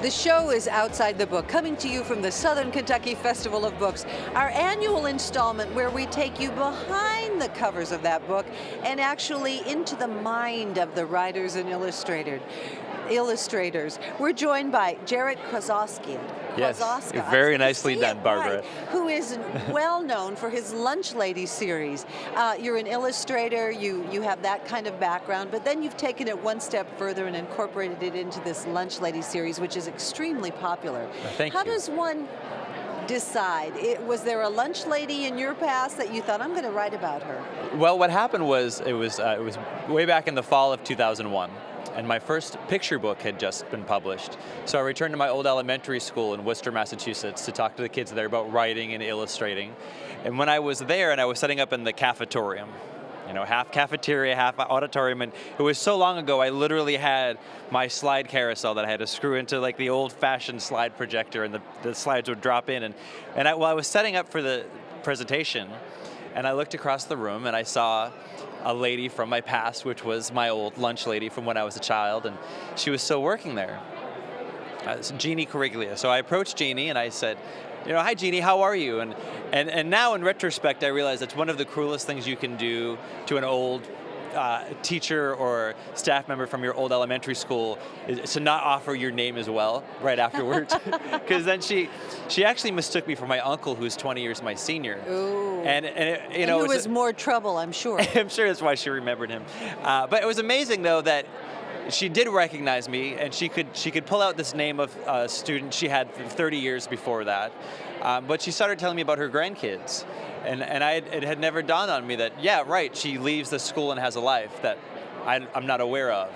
The show is Outside the Book, coming to you from the Southern Kentucky Festival of Books, our annual installment where we take you behind the covers of that book and actually into the mind of the writers and illustrators. We're joined by Jarrett Krosoczka. Yes, very nicely done, Barbara. Right, who is well known for his Lunch Lady series. You're an illustrator, you have that kind of background, but then you've taken it one step further and incorporated it into this Lunch Lady series, which is extremely popular. Thank you. How does one decide? Was there a lunch lady in your past that you thought, I'm going to write about her? Well, what happened was, it was way back in the fall of 2001. And my first picture book had just been published. So I returned to my old elementary school in Worcester, Massachusetts to talk to the kids there about writing and illustrating. And when I was there and I was setting up in the cafetorium, you know, half cafeteria, half auditorium, and it was so long ago I literally had my slide carousel that I had to screw into like the old-fashioned slide projector, and the slides would drop in. And while I was setting up for the presentation, and I looked across the room and I saw a lady from my past, which was my old lunch lady from when I was a child, and she was still working there. Jeannie Corriglia. So I approached Jeannie and I said, you know, hi Jeannie, how are you? And now in retrospect, I realize that's one of the cruelest things you can do to an old teacher or staff member from your old elementary school is to not offer your name as well right afterwards. Because then she actually mistook me for my uncle, who's 20 years my senior. Ooh. And it who was more trouble, I'm sure. I'm sure that's why she remembered him. But it was amazing though that she did recognize me, and she could pull out this name of a student she had 30 years before that. But she started telling me about her grandkids. And it had never dawned on me that, yeah, right, she leaves the school and has a life that I'm not aware of.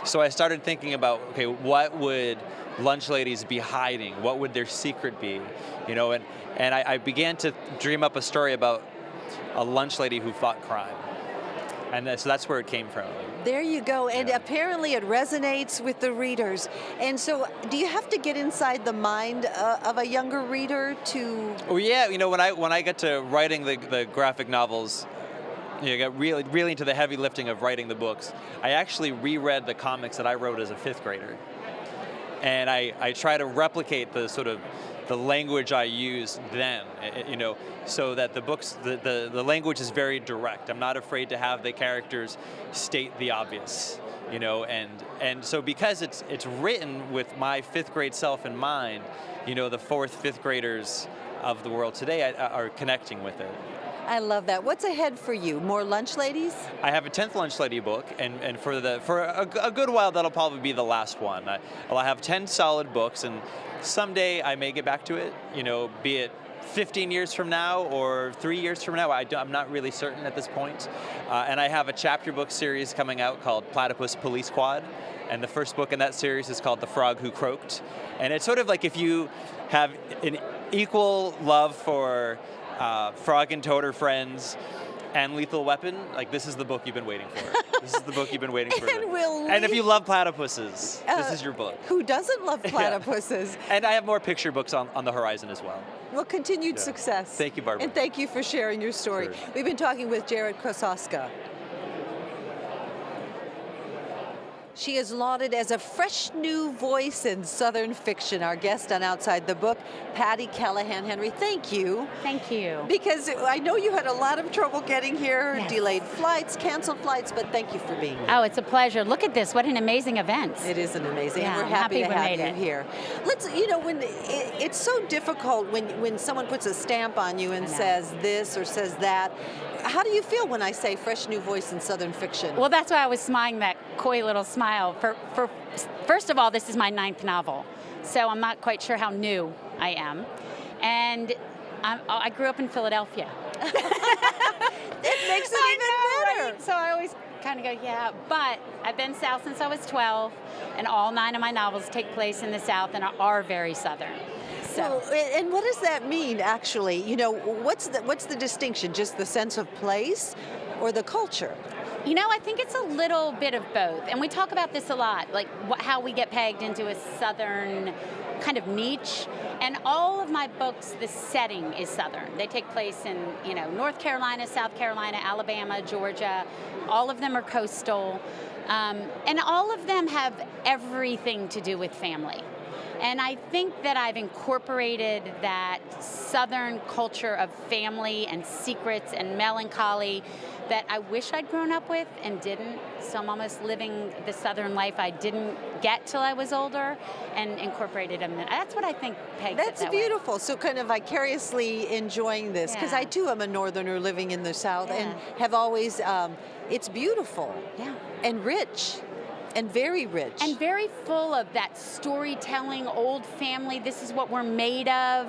So I started thinking about, okay, what would lunch ladies be hiding? What would their secret be? You know, and I began to dream up a story about a lunch lady who fought crime. And so that's where it came from. There you go, and apparently it resonates with the readers. And so, do you have to get inside the mind of a younger reader to? Oh yeah, you know, when I got to writing the graphic novels, you know, got really into the heavy lifting of writing the books. I actually reread the comics that I wrote as a 5th grader, and I try to replicate the sort of the language I used then, you know, so that the books, the language is very direct. I'm not afraid to have the characters state the obvious, you know, and so because it's written with my 5th grade self in mind, you know, the 4th, 5th graders of the world today are connecting with it. I love that. What's ahead for you? More lunch ladies? I have a 10th lunch lady book, and for a good while that'll probably be the last one. I'll have 10 solid books, and someday I may get back to it. You know, be it 15 years from now or 3 years from now. I'm not really certain at this point. And I have a chapter book series coming out called Platypus Police Squad, and the first book in that series is called The Frog Who Croaked. And it's sort of like if you have an equal love for Frog and Toad are Friends and Lethal Weapon, like this is the book you've been waiting for. This is the book you've been waiting for. And if you love platypuses, this is your book. Who doesn't love platypuses? Yeah. And I have more picture books on the horizon as well. Well, continued success. Thank you, Barbara. And thank you for sharing your story. Sure. We've been talking with Jarrett Krosoczka. She is lauded as a fresh new voice in Southern fiction. Our guest on Outside the Book, Patti Callahan Henry. Thank you. Thank you. Because I know you had a lot of trouble getting here, Yes. delayed flights, canceled flights, but thank you for being here. Oh, it's a pleasure. Look at this. What an amazing event. It is an amazing, and Yeah, we're I'm happy happy to we have made you it. here. Let's, you know, when it's so difficult when someone puts a stamp on you and I know. says this or says that. How do you feel when I say fresh new voice in Southern fiction? Well, that's why I was smiling that coy little smile. First of all, this is my 9th novel, so I'm not quite sure how new I am. And I grew up in Philadelphia. It makes it even better. Right? So I always kind of go, yeah. But I've been South since I was 12, and all 9 of my novels take place in the South and are very Southern. So. Well, and what does that mean, actually? You know, what's the distinction? Just the sense of place or the culture? You know, I think it's a little bit of both. And we talk about this a lot, like how we get pegged into a Southern kind of niche. And all of my books, the setting is Southern. They take place in, you know, North Carolina, South Carolina, Alabama, Georgia. All of them are coastal. And all of them have everything to do with family. And I think that I've incorporated that Southern culture of family and secrets and melancholy that I wish I'd grown up with and didn't. So I'm almost living the Southern life I didn't get till I was older and incorporated them. That's what I think pegs it That's that beautiful. So kind of vicariously enjoying this, because Yeah. I too am a Northerner living in the South and Yeah. have always, it's beautiful Yeah. and rich and very rich. And very full of that storytelling, old family, this is what we're made of.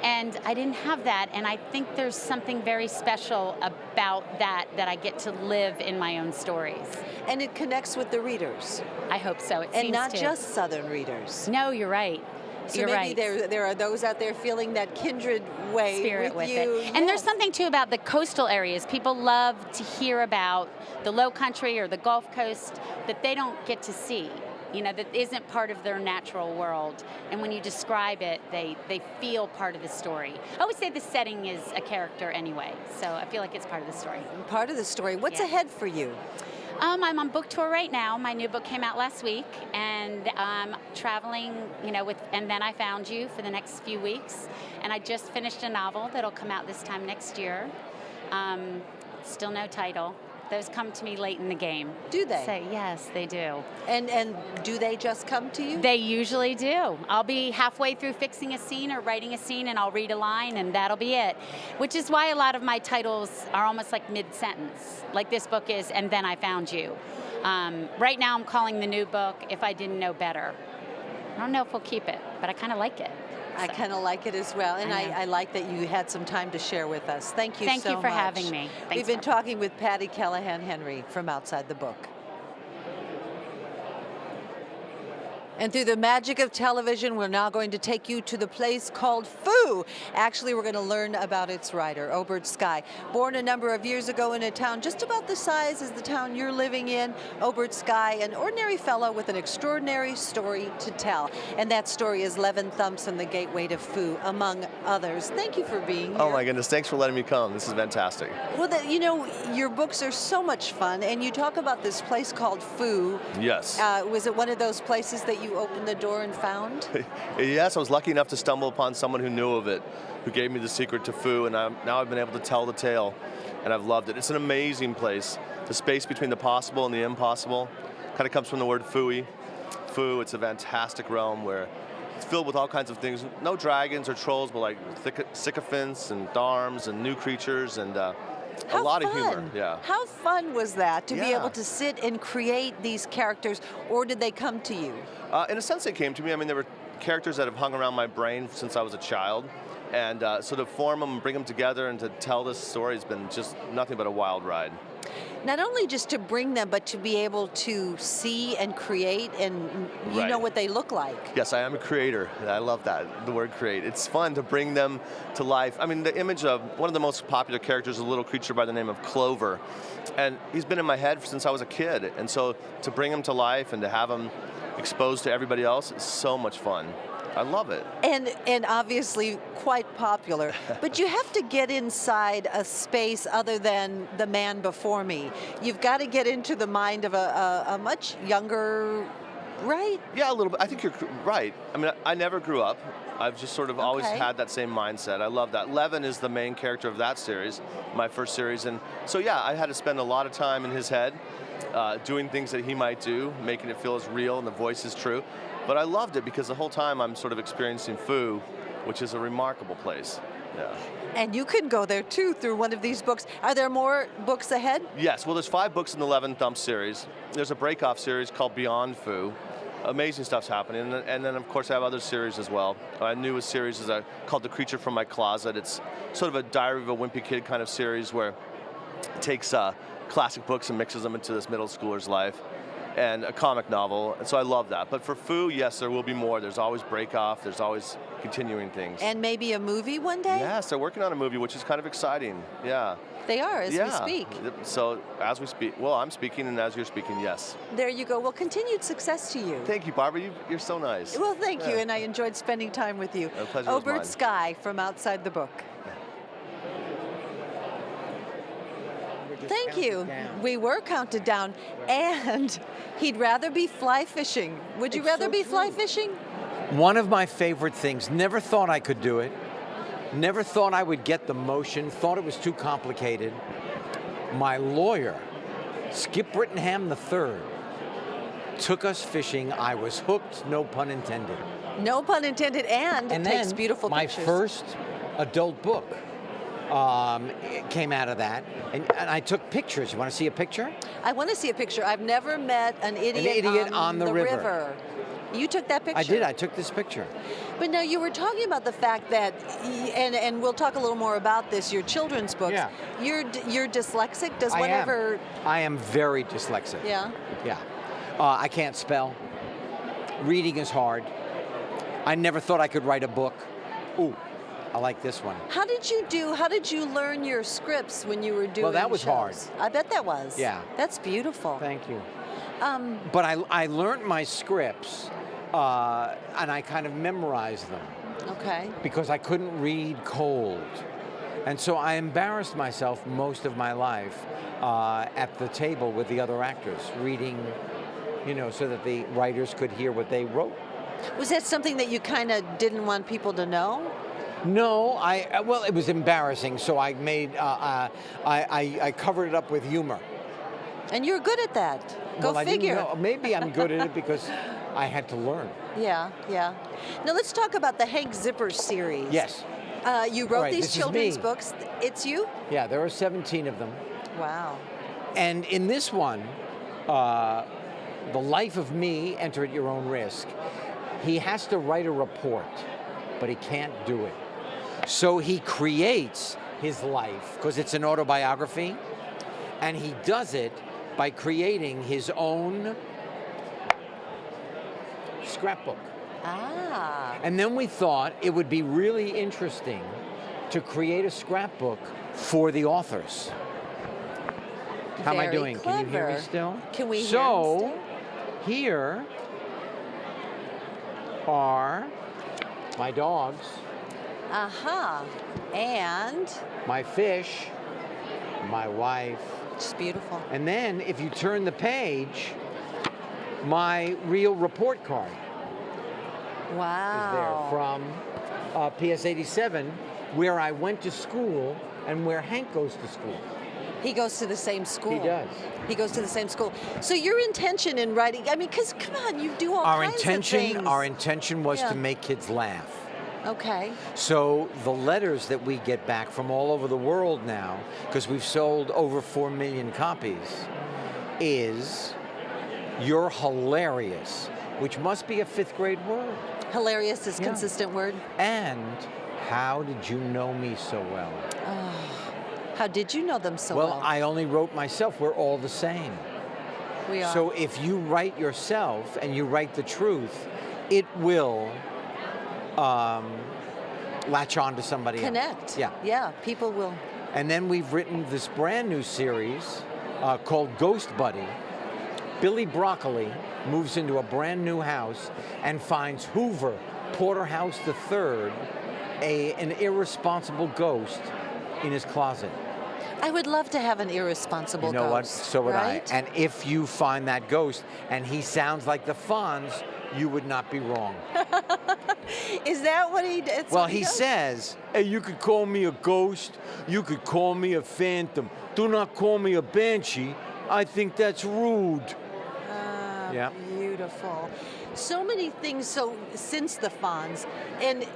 And I didn't have that, and I think there's something very special about that I get to live in my own stories. And it connects with the readers. I hope so. It And seems not to. just Southern readers. No, you're right. So You're maybe right. there are those out there feeling that kindred way Spirit with you. it. And there's Yes. something too about the coastal areas. People love to hear about the Low Country or the Gulf Coast that they don't get to see. You know, that isn't part of their natural world. And when you describe it, they feel part of the story. I always say the setting is a character anyway, so I feel like it's part of the story. Part of the story. What's Yeah. ahead for you? I'm on book tour right now. My new book came out last week, and I'm traveling, you know, with And Then I Found You for the next few weeks. And I just finished a novel that'll come out this time next year. Still no title. Those come to me late in the game. Do they? So, yes, they do. And do they just come to you? They usually do. I'll be halfway through fixing a scene or writing a scene, and I'll read a line, and that'll be it. Which is why a lot of my titles are almost like mid-sentence, like this book is And Then I Found You. Right now I'm calling the new book If I Didn't Know Better. I don't know if we'll keep it, but I kind of like it. I So, kind of like it as well, and I know. I like that you had some time to share with us. Thank you so much. Thank you for having me. Thanks, We've been Barbara. talking with Patti Callahan Henry from Outside the Book. And through the magic of television, we're now going to take you to the place called Foo. Actually, we're going to learn about its writer, Obert Skye. Born a number of years ago in a town just about the size as the town you're living in, Obert Skye, an ordinary fellow with an extraordinary story to tell. And that story is Levin Thumps and the Gateway to Foo, among others. Thank you for being here. Oh my goodness, thanks for letting me come. This is fantastic. Well, you know, your books are so much fun, and you talk about this place called Foo. Yes. Was it one of those places that you opened the door and found? Yes, I was lucky enough to stumble upon someone who knew of it, who gave me the secret to Foo, and now I've been able to tell the tale, and I've loved it. It's an amazing place. The space between the possible and the impossible kind of comes from the word Fooey. Foo, it's a fantastic realm where it's filled with all kinds of things. No dragons or trolls, but like sycophants and dharms and new creatures and a lot of humor. Yeah. How fun was that to be Yeah. able to sit and create these characters, or did they come to you? In a sense, they came to me. I mean, there were characters that have hung around my brain since I was a child. And so to form them and bring them together and to tell this story has been just nothing but a wild ride. Not only just to bring them, but to be able to see and create, and you Right. know what they look like. Yes, I am a creator. I love that, the word create. It's fun to bring them to life. I mean, the image of one of the most popular characters is a little creature by the name of Clover. And he's been in my head since I was a kid. And so to bring him to life and to have him exposed to everybody else is so much fun. I love it. And obviously quite popular. But you have to get inside a space other than the man before me. You've got to get into the mind of a much younger, right? Yeah, a little bit. I think you're right. I mean, I never grew up. I've just sort of always Okay. had that same mindset. I love that. Levin is the main character of that series, my first series. And so, yeah, I had to spend a lot of time in his head doing things that he might do, making it feel as real and the voice is true. But I loved it because the whole time I'm sort of experiencing Foo, which is a remarkable place. Yeah. And you can go there too through one of these books. Are there more books ahead? Yes, well, there's 5 books in the Levin Thump series. There's a break-off series called Beyond Foo. Amazing stuff's happening. And then, of course, I have other series as well. My newest series is called The Creature from My Closet. It's sort of a Diary of a Wimpy Kid kind of series where it takes classic books and mixes them into this middle schooler's life, and a comic novel. And so I love that. But for Foo, yes, there will be more. There's always break-off. There's always continuing things. And maybe a movie one day? Yes, they're working on a movie, which is kind of exciting. Yeah. They are, as we speak. So as we speak, well, I'm speaking, and as you're speaking, yes. There you go. Well, continued success to you. Thank you, Barbara. You're so nice. Well, thank you, Yeah. and I enjoyed spending time with you. The pleasure was Obert mine. Skye from Outside the Book. Thank you. We were counted down, and he'd rather be fly fishing. Would you It's rather so be fly true. fishing? One of my favorite things, never thought I could do it, never thought I would get the motion, thought it was too complicated. My lawyer, Skip Brittenham III, took us fishing. I was hooked, no pun intended. No pun intended, and it takes then beautiful my pictures. first adult book it came out of that, and I took pictures. You want to see a picture? I want to see a picture. I've never met an idiot, on the river. You took that picture? I did. I took this picture. But now you were talking about the fact that, and we'll talk a little more about this, your children's books. Yeah. You're dyslexic? Does I whatever... I am very dyslexic. Yeah? Yeah. I can't spell. Reading is hard. I never thought I could write a book. Ooh, I like this one. How did you learn your scripts when you were doing Well, that was shows? hard. I bet that was. Yeah. That's beautiful. Thank you. But I learned my scripts, and I kind of memorized them Okay. because I couldn't read cold. And so I embarrassed myself most of my life at the table with the other actors, reading, so that the writers could hear what they wrote. Was that something that you kind of didn't want people to know? No, well, it was embarrassing, so I made, I covered it up with humor. And you're good at that. Go Well, figure. I didn't know. Maybe I'm good at it because I had to learn. Yeah, yeah. Now let's talk about the Hank Zipper series. Yes. You wrote Right, these this is children's me. books. It's you? Yeah, there are 17 of them. Wow. And in this one, The Life of Me, Enter at Your Own Risk, he has to write a report, but he can't do it. So he creates his life, because it's an autobiography, and he does it by creating his own scrapbook. Ah. And then we thought it would be really interesting to create a scrapbook for the authors. How am I Very doing? Can you hear me clever. still? Can we hear him So, still? here are my dogs, Aha. And my fish, my wife, it's beautiful. and then if you turn the page, my real report card is there Wow. from PS 87, where I went to school and where Hank goes to school. He goes to the same school. He does. He goes to the same school. So your intention in writing, I mean, because come on, you do all kinds of things. Our intention was Yeah. to make kids laugh. Okay. So the letters that we get back from all over the world now, because we've sold over 4 million copies, is "You're hilarious," which must be a 5th grade word. Hilarious is Yeah. consistent word. And "How did you know me so well?" How did you know them so well? Well, I only wrote myself. We're all the same. We are. So if you write yourself and you write the truth, it will latch on to somebody Connect. else. Yeah. Yeah, people will. And then we've written this brand new series called Ghost Buddy. Billy Broccoli moves into a brand new house and finds Hoover Porterhouse III, an irresponsible ghost, in his closet. I would love to have an irresponsible You know what? ghost. So would right? I. And if you find that ghost and he sounds like the Fonz, you would not be wrong. Is that what he did? Well, he says, "Hey, you could call me a ghost. You could call me a phantom. Do not call me a banshee. I think that's rude." Yeah. Beautiful. So many things. So since the Fonz, and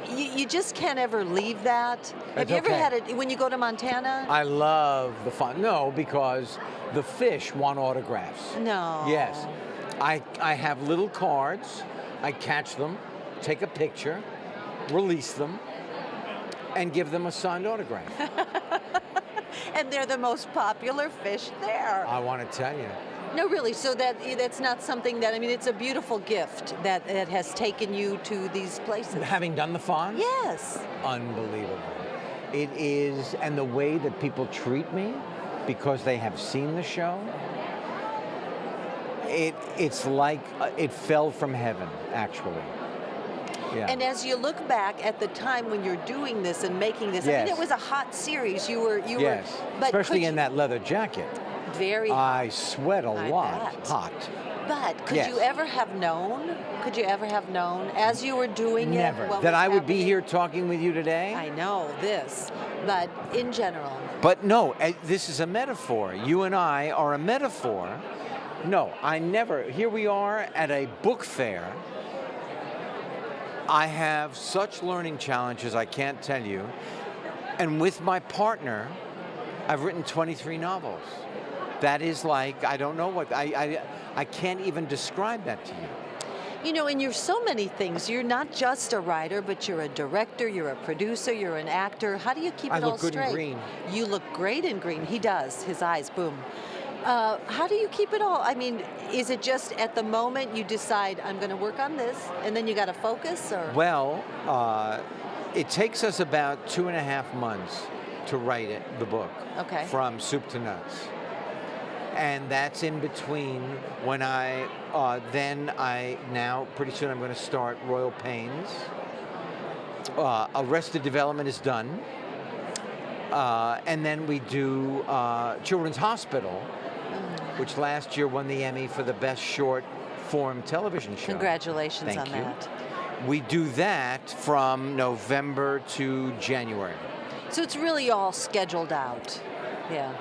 you just can't ever leave that. Have That's you ever okay. had it when you go to Montana? I love the fun. No, because the fish want autographs. No. Yes. I have little cards. I catch them, take a picture, release them, and give them a signed autograph. And they're the most popular fish there. I want to tell you. No, really. So that's not something that, I mean, it's a beautiful gift that has taken you to these places. Having done the Fonz? Yes. Unbelievable. It is, and the way that people treat me because they have seen the show, it's like it fell from heaven, actually. Yeah. And as you look back at the time when you're doing this and making this, I Yes. mean, it was a hot series. You were, Yes, but especially could in that leather jacket. very hot. I sweat a I lot. bet. Hot. But could Yes. you ever have known? Could you ever have known as you were doing Never. it? what That was I would be happening? here talking with you today? I know this, but in general. But no, this is a metaphor. You and I are a metaphor. No, I never. Here we are at a book fair. I have such learning challenges, I can't tell you. And with my partner, I've written 23 novels. That is like, I don't know what, I can't even describe that to you. You know, and you're so many things. You're not just a writer, but you're a director, you're a producer, you're an actor. How do you keep I it all look good straight? in green. You look great in green. He does. His eyes, boom. How do you keep it all? I mean, is it just at the moment you decide, I'm going to work on this, and then you got to focus? Or Well, it takes us about 2.5 months to write it, the book. Okay. From soup to nuts. And that's in between when now pretty soon I'm going to start Royal Pains. Arrested Development is done. And then we do Children's Hospital, which last year won the Emmy for the best short form television show. congratulations Thank on you. that. We do that from November to January. So it's really all scheduled out. Yeah,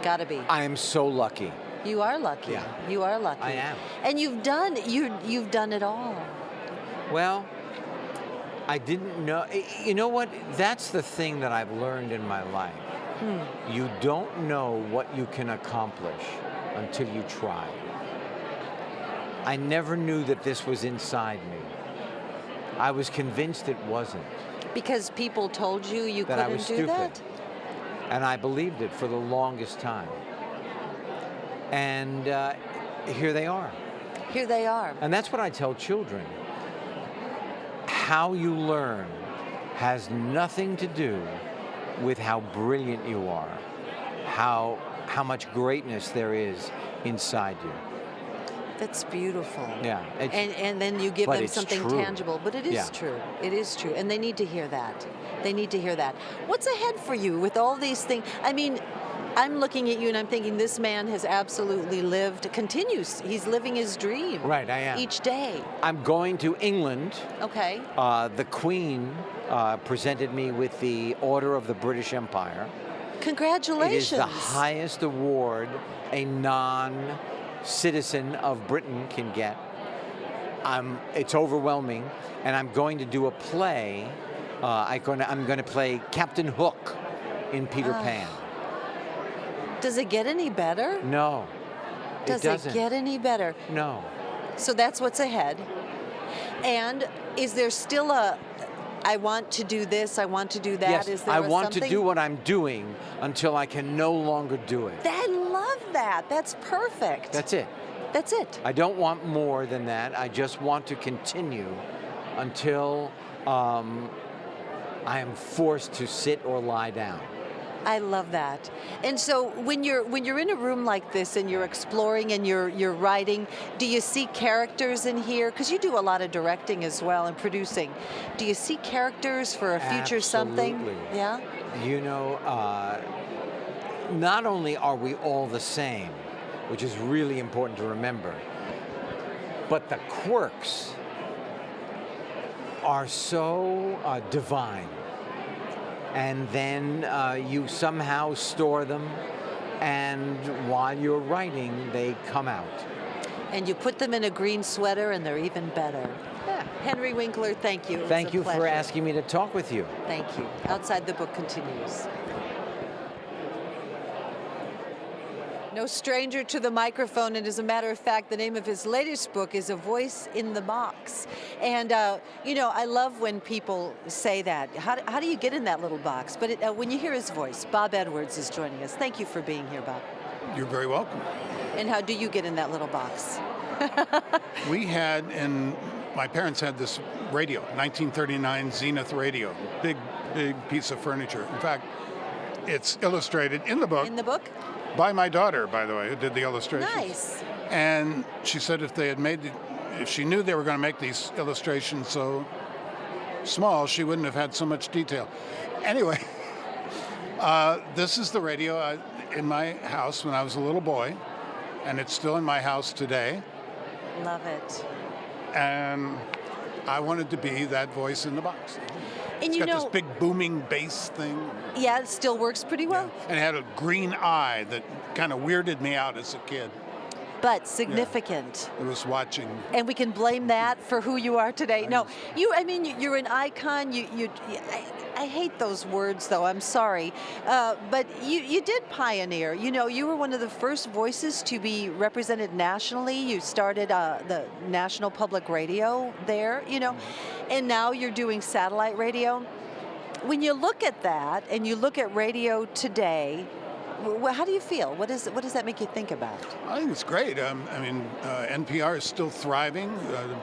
got to be. I am so lucky. You are lucky. Yeah. You are lucky. I am. And you've done it all. Well, I didn't know. You know what? That's the thing that I've learned in my life. You don't know what you can accomplish until you try. I never knew that this was inside me. I was convinced it wasn't. Because people told you you That I couldn't was do stupid. that? And I believed it for the longest time. And here they are. Here they are. And that's what I tell children. How you learn has nothing to do with how brilliant you are, how much greatness there is inside you. That's beautiful. Yeah. And then you give But them it's something true. tangible. But it is Yeah. true. It is true. And they need to hear that. They need to hear that. What's ahead for you with all these things? I mean, I'm looking at you and I'm thinking this man has absolutely continues. He's living his dream. Right, I am. Each day. I'm going to England. Okay. The Queen presented me with the Order of the British Empire. Congratulations. It is the highest award a non-citizen of Britain can get. It's overwhelming, and I'm going to do a play. I'm going to play Captain Hook in Peter Pan. Does it get any better? No, Does it doesn't. it get any better? No. So that's what's ahead. And is there still I want to do this, I want to do that? Yes, Is there I want to something? do what I'm doing until I can no longer do it. I love that. That's perfect. That's it. That's it. I don't want more than that. I just want to continue until I am forced to sit or lie down. I love that. And so when you're in a room like this and you're exploring and you're writing, do you see characters in here? Because you do a lot of directing as well and producing. Do you see characters for a future something? Absolutely. Yeah. You know, not only are we all the same, which is really important to remember, but the quirks are so divine. And then you somehow store them, and while you're writing, they come out. And you put them in a green sweater and they're even better. Yeah. Henry Winkler, thank you. It was Thank a you for pleasure. asking me to talk with you. Thank you. Outside the Book continues. No stranger to the microphone, and as a matter of fact, the name of his latest book is A Voice in the Box. And, you know, I love when people say that. How do you get in that little box? But when you hear his voice, Bob Edwards is joining us. Thank you for being here, Bob. You're very welcome. And how do you get in that little box? My parents had this radio, 1939 Zenith radio, big piece of furniture. In fact, it's illustrated in the book. In the book? By my daughter, by the way, who did the illustrations. Nice. And she said if she knew they were going to make these illustrations so small, she wouldn't have had so much detail. Anyway, this is the radio in my house when I was a little boy, and it's still in my house today. Love it. And I wanted to be that voice in the box. And It's you got know, this big booming bass thing. yeah, it still works pretty well, And it had a green eye that kind of weirded me out as a kid. but significant. It was watching. And we can blame that for who you are today. No, you're an icon. I hate those words, though. I'm sorry. But you did pioneer. You know, you were one of the first voices to be represented nationally. You started the National Public Radio there, you know, and now you're doing satellite radio. When you look at that and you look at radio today, how do you feel? What does that make you think about? I think it's great. NPR is still thriving.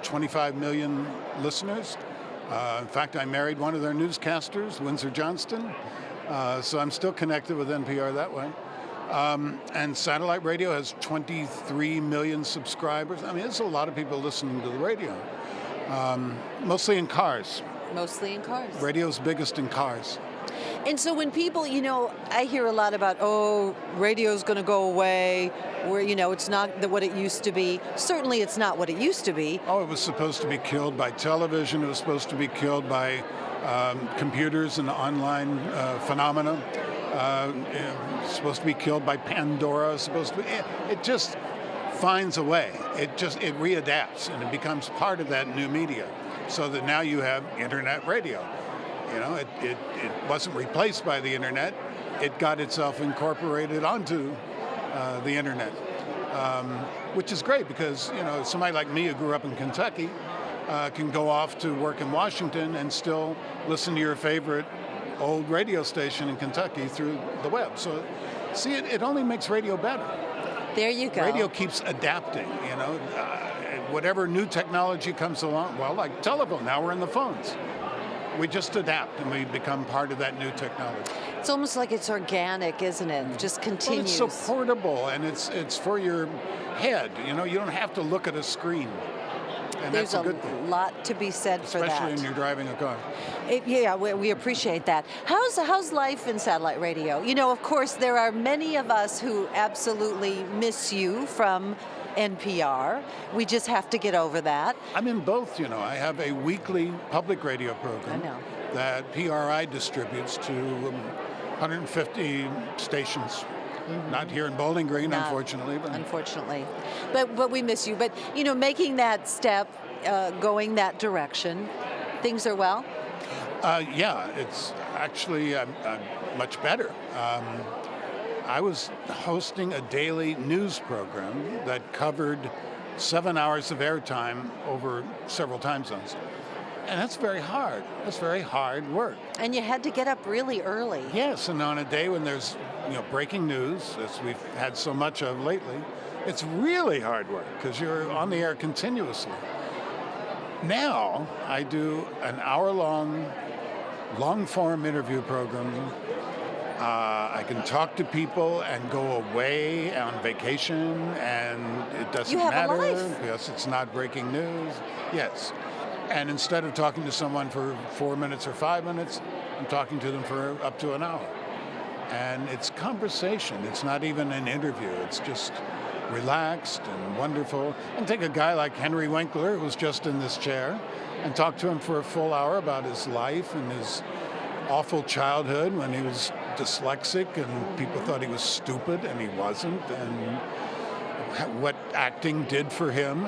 25 million listeners. In fact, I married one of their newscasters, Windsor Johnston. So I'm still connected with NPR that way. And satellite radio has 23 million subscribers. I mean, there's a lot of people listening to the radio. Mostly in cars. Mostly in cars. Radio's biggest in cars. And so when people, you know, I hear a lot about, oh, radio's going to go away, where, you know, it's not what it used to be. Certainly it's not what it used to be. Oh, it was supposed to be killed by television. It was supposed to be killed by computers and online phenomena. It's supposed to be killed by Pandora. It's supposed to be. It just finds a way. It readapts and it becomes part of that new media. So that now you have internet radio. You know, it wasn't replaced by the internet. It got itself incorporated onto the internet, which is great because, you know, somebody like me who grew up in Kentucky can go off to work in Washington and still listen to your favorite old radio station in Kentucky through the web. So, see, it only makes radio better. There you go. Radio keeps adapting, you know. Whatever new technology comes along, well, like telephone, now we're in the phones. We just adapt and we become part of that new technology. It's almost like it's organic, isn't it? Just continues. Well, it's so portable and it's for your head. You know, you don't have to look at a screen. And There's that's a good thing. lot to be said for that. Especially when you're driving a car. Yeah, we appreciate that. How's life in satellite radio? You know, of course, there are many of us who absolutely miss you from NPR. We just have to get over that. I'm in both, you know. I have a weekly public radio program I know. that PRI distributes to 150 stations. Not here in Bowling Green, Not- unfortunately. But Unfortunately. But we miss you. But, you know, making that step, going that direction, things are well? yeah, it's actually much better. I was hosting a daily news program that covered 7 hours of airtime over several time zones. And that's very hard. That's very hard work. And you had to get up really early. Yes, and on a day when there's breaking news, as we've had so much of lately, it's really hard work because you're on the air continuously. Now I do an hour-long, long-form interview program. I can talk to people and go away on vacation, and it doesn't You have a matter. life. Yes, it's not breaking news. Yes. And instead of talking to someone for 4 minutes or 5 minutes, I'm talking to them for up to an hour. And it's conversation. It's not even an interview. It's just relaxed and wonderful. And take a guy like Henry Winkler, who was just in this chair, and talk to him for a full hour about his life and his awful childhood when he was dyslexic and people thought he was stupid and he wasn't, and what acting did for him.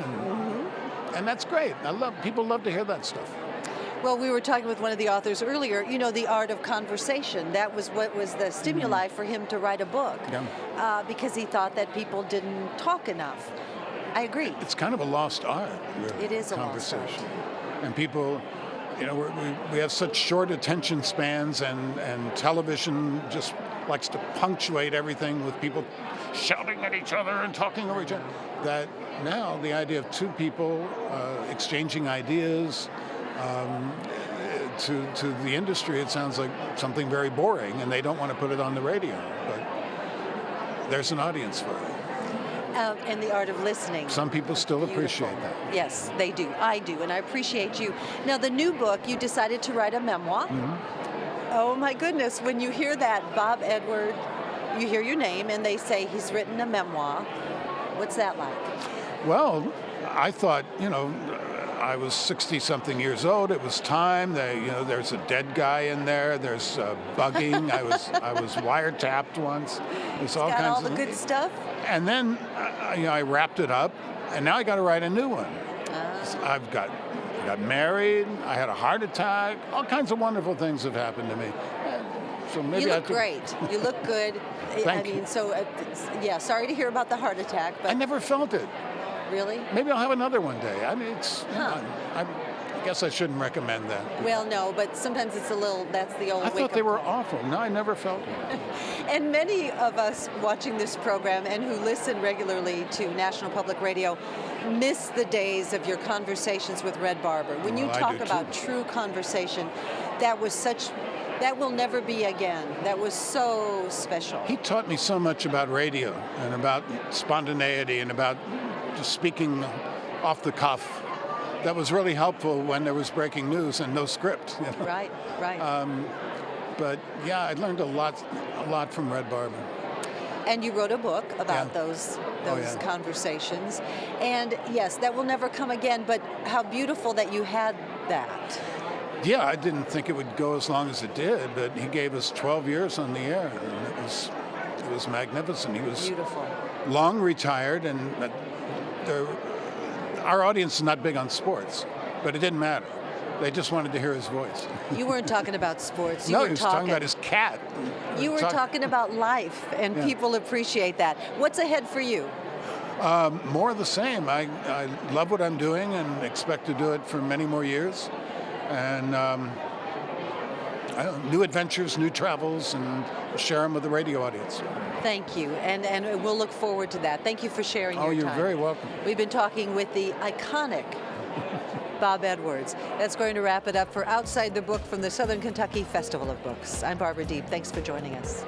And that's great. People love to hear that stuff. Well, we were talking with one of the authors earlier, you know, the art of conversation. That was what was the stimuli for him to write a book. Yeah. Because he thought that people didn't talk enough. I agree. It's kind of a lost art, really. It is a lost art. conversation. And people, we have such short attention spans, and television just likes to punctuate everything with people shouting at each other and talking over each other, that now the idea of two people exchanging ideas, to the industry, it sounds like something very boring, and they don't want to put it on the radio. But there's an audience for it. And the art of listening. Some people still Beautiful. appreciate that. Yes, they do. I do, and I appreciate you. Now, the new book, you decided to write a memoir. Oh my goodness, when you hear that, Bob Edward, you hear your name, and they say he's written a memoir. What's that like? Well, I thought, I was 60-something years old. It was time. There's a dead guy in there. There's bugging. I was wiretapped once. There's all Got kinds all the of good stuff. And then, I wrapped it up, and now I got to write a new one. I got married. I had a heart attack. All kinds of wonderful things have happened to me. So maybe You look great. You look good. Thank you. Yeah, sorry to hear about the heart attack, but I never felt it. really? Maybe I'll have another one day. I mean, I guess I shouldn't recommend that. Well, no, but sometimes it's that's the old I wake-up thought they were call. awful. No, I never felt it. And many of us watching this program and who listen regularly to National Public Radio miss the days of your conversations with Red Barber. When you I talk do about too. true conversation, that will never be again. That was so special. He taught me so much about radio and about spontaneity and about just speaking off the cuff. That was really helpful when there was breaking news and no script. Right. But yeah, I learned a lot from Red Barber. And you wrote a book about Yeah. those yeah. conversations. And yes, that will never come again, but how beautiful that you had that. Yeah, I didn't think it would go as long as it did, but he gave us 12 years on the air, and it was magnificent. He was Beautiful. long retired, and our audience is not big on sports, but it didn't matter. They just wanted to hear his voice. You weren't talking about sports. You No, were he was talking about his cat. You were talking about life, and Yeah. people appreciate that. What's ahead for you? More of the same. I love what I'm doing and expect to do it for many more years. And new adventures, new travels, and share them with the radio audience. Thank you, and we'll look forward to that. Thank you for sharing your time. Oh, you're very welcome. We've been talking with the iconic Bob Edwards. That's going to wrap it up for Outside the Book from the Southern Kentucky Festival of Books. I'm Barbara Deep. Thanks for joining us.